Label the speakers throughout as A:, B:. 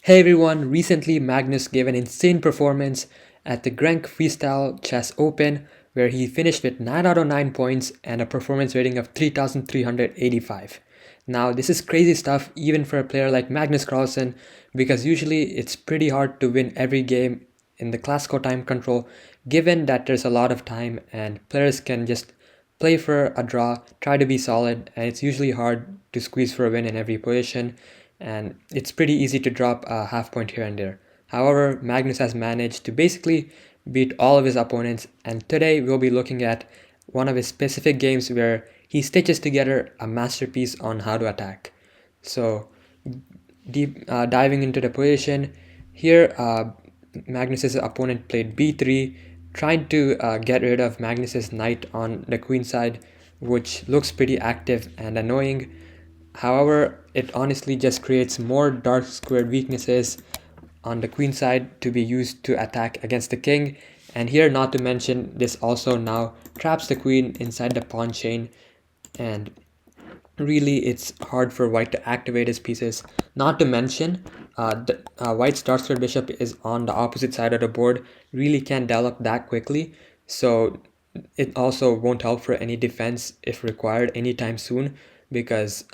A: Hey everyone, recently Magnus gave an insane performance at the Grenke Freestyle Chess Open where he finished with 9 out of 9 points and a performance rating of 3,385. Now, this is crazy stuff even for a player like Magnus Carlsen because usually it's pretty hard to win every game in the classical time control given that there's a lot of time and players can just play for a draw, try to be solid, and it's usually hard to squeeze for a win in every position, and it's pretty easy to drop a half point here and there. However, Magnus has managed to basically beat all of his opponents, and today we'll be looking at one of his specific games where he stitches together a masterpiece on how to attack. So, diving into the position, here Magnus's opponent played b3, trying to get rid of Magnus's knight on the queen side, which looks pretty active and annoying. However, it honestly just creates more dark squared weaknesses on the queen side to be used to attack against the king. And here, not to mention, this also now traps the queen inside the pawn chain, and really it's hard for white to activate his pieces. Not to mention, white's dark squared bishop is on the opposite side of the board, really can't develop that quickly, so it also won't help for any defense if required anytime soon because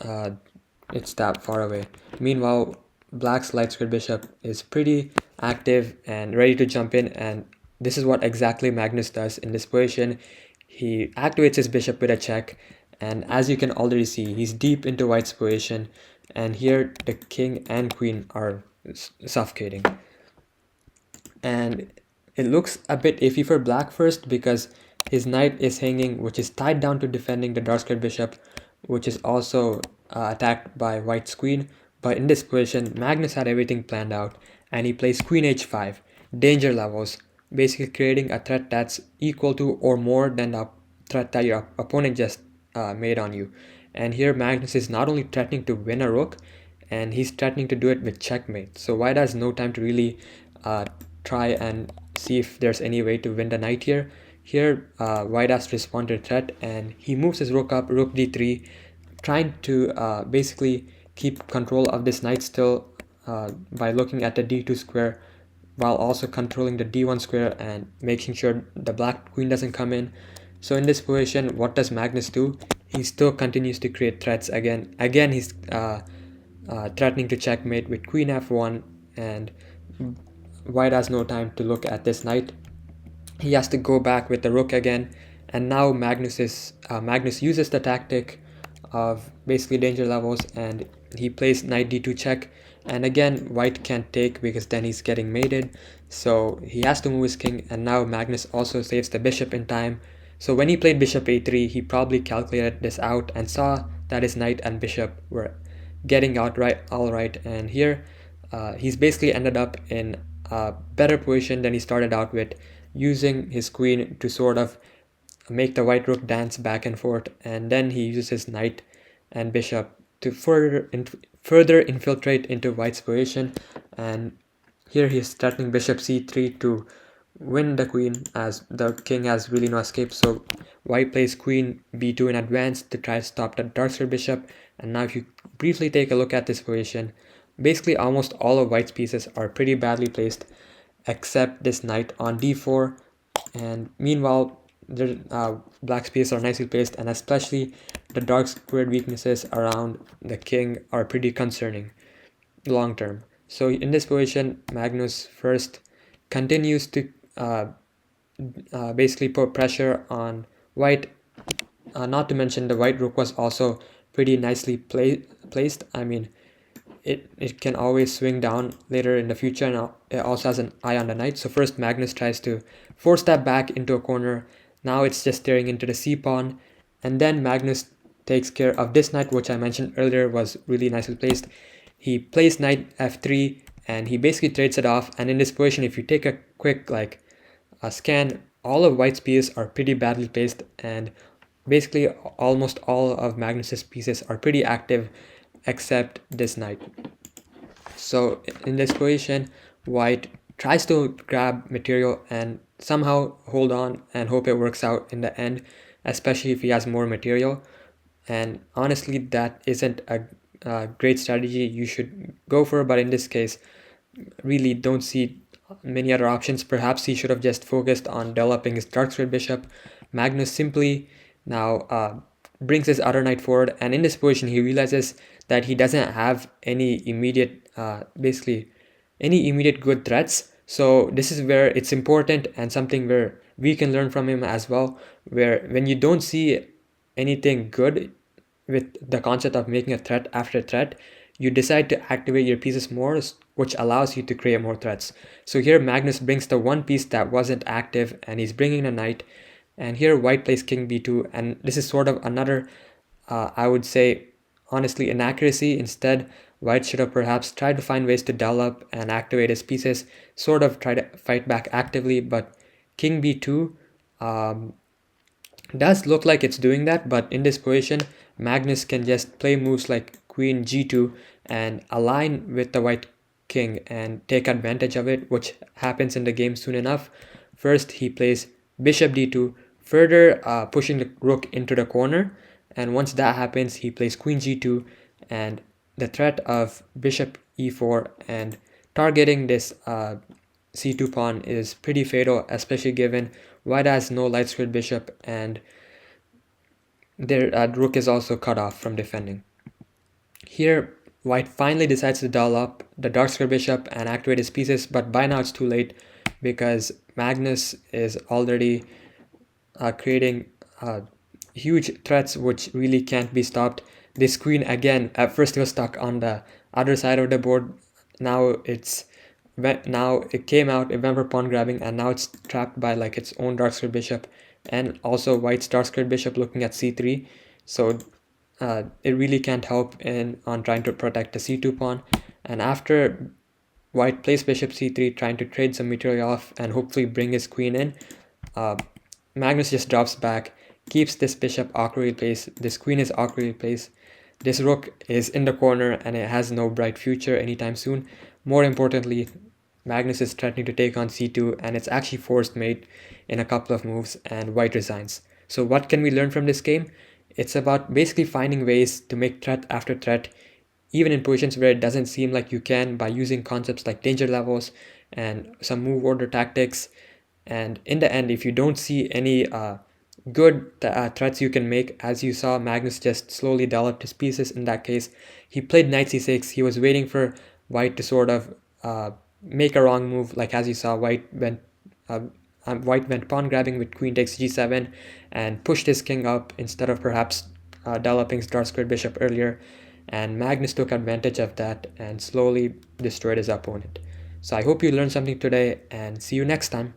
A: it's that far away. Meanwhile, black's light squared bishop is pretty active and ready to jump in, and this is what exactly Magnus does in this position. He activates his bishop with a check, and as you can already see, he's deep into white's position, and here the king and queen are suffocating. And it looks a bit iffy for black first because his knight is hanging, which is tied down to defending the dark squared bishop, which is also attacked by white's queen. But in this position, Magnus had everything planned out, and he plays queen h5, danger levels, basically creating a threat that's equal to or more than the threat that your opponent just made on you. And here Magnus is not only threatening to win a rook, and he's threatening to do it with checkmate. So white has no time to really try and see if there's any way to win the knight here. Here, white has to respond to the threat, and he moves his rook up, rook d3, trying to basically keep control of this knight still by looking at the d2 square while also controlling the d1 square and making sure the black queen doesn't come in. So in this position, what does Magnus do? He still continues to create threats again. Again, he's threatening to checkmate with queen f1, and white has no time to look at this knight. He has to go back with the rook again, and now Magnus uses the tactic of basically danger levels, and he plays knight d2 check, and again white can't take because then he's getting mated, so he has to move his king, and now Magnus also saves the bishop in time. So when he played bishop a3, he probably calculated this out and saw that his knight and bishop were getting out right, all right, and here he's basically ended up in a better position than he started out with, using his queen to sort of make the white rook dance back and forth, and then he uses his knight and bishop to further infiltrate into white's position, and here he's threatening bishop c3 to win the queen as the king has really no escape. So white plays queen b2 in advance to try to stop the dark square bishop, and now if you briefly take a look at this position, basically almost all of white's pieces are pretty badly placed except this knight on d4, and meanwhile the black's pieces are nicely placed, and especially the dark squared weaknesses around the king are pretty concerning long term. So in this position, Magnus first continues to basically put pressure on white. Not to mention the white rook was also pretty nicely placed. I mean, it can always swing down later in the future, and it also has an eye on the knight. So first Magnus tries to force that back into a corner. Now it's just staring into the c-pawn, and then Magnus takes care of this knight, which I mentioned earlier was really nicely placed. He plays knight f3, and he basically trades it off. And in this position, if you take a quick a scan, all of white's pieces are pretty badly placed, and basically almost all of Magnus's pieces are pretty active except this knight. So in this position, white tries to grab material and somehow hold on and hope it works out in the end, especially if he has more material. And honestly, that isn't a great strategy you should go for, but in this case, really don't see many other options. Perhaps he should have just focused on developing his dark square bishop. Magnus simply now brings his other knight forward, and in this position he realizes that he doesn't have any immediate basically any immediate good threats. So this is where it's important and something where we can learn from him as well, where when you don't see anything good with the concept of making a threat after threat, you decide to activate your pieces more, which allows you to create more threats. So here Magnus brings the one piece that wasn't active, and he's bringing a knight. And here white plays king b2, and this is sort of another, I would say, honestly, inaccuracy. Instead, white should have perhaps tried to find ways to develop and activate his pieces, sort of try to fight back actively, but king b2 um, does look like it's doing that, but in this position, Magnus can just play moves like queen g2 and align with the white king and take advantage of it, which happens in the game soon enough. First, he plays bishop d2, further pushing the rook into the corner, and once that happens, he plays queen g2, and the threat of bishop e4 and targeting this c2 pawn is pretty fatal, especially given white has no light squared bishop, and their rook is also cut off from defending. Here, white finally decides to dial up the dark square bishop and activate his pieces, but by now it's too late because Magnus is already creating huge threats which really can't be stopped. This queen again, at first it was stuck on the other side of the board. Now it came out, it went for pawn grabbing, and now it's trapped by like its own dark square bishop, and also white's dark square bishop looking at c3. So it really can't help in on trying to protect the c2 pawn. And after white plays bishop c3, trying to trade some material off and hopefully bring his queen in, Magnus just drops back, keeps this bishop awkwardly placed, this queen is awkwardly placed, this rook is in the corner and it has no bright future anytime soon. More importantly, Magnus is threatening to take on c2, and it's actually forced mate in a couple of moves, and white resigns. So what can we learn from this game? It's about basically finding ways to make threat after threat, even in positions where it doesn't seem like you can, by using concepts like danger levels and some move order tactics. And in the end, if you don't see any good threats you can make, as you saw, Magnus just slowly developed his pieces. In that case, he played knight c6. He was waiting for white to sort of make a wrong move, like as you saw, white went pawn grabbing with queen takes g7 and pushed his king up instead of perhaps developing his dark squared bishop earlier, and Magnus took advantage of that and slowly destroyed his opponent. So I hope you learned something today, and see you next time.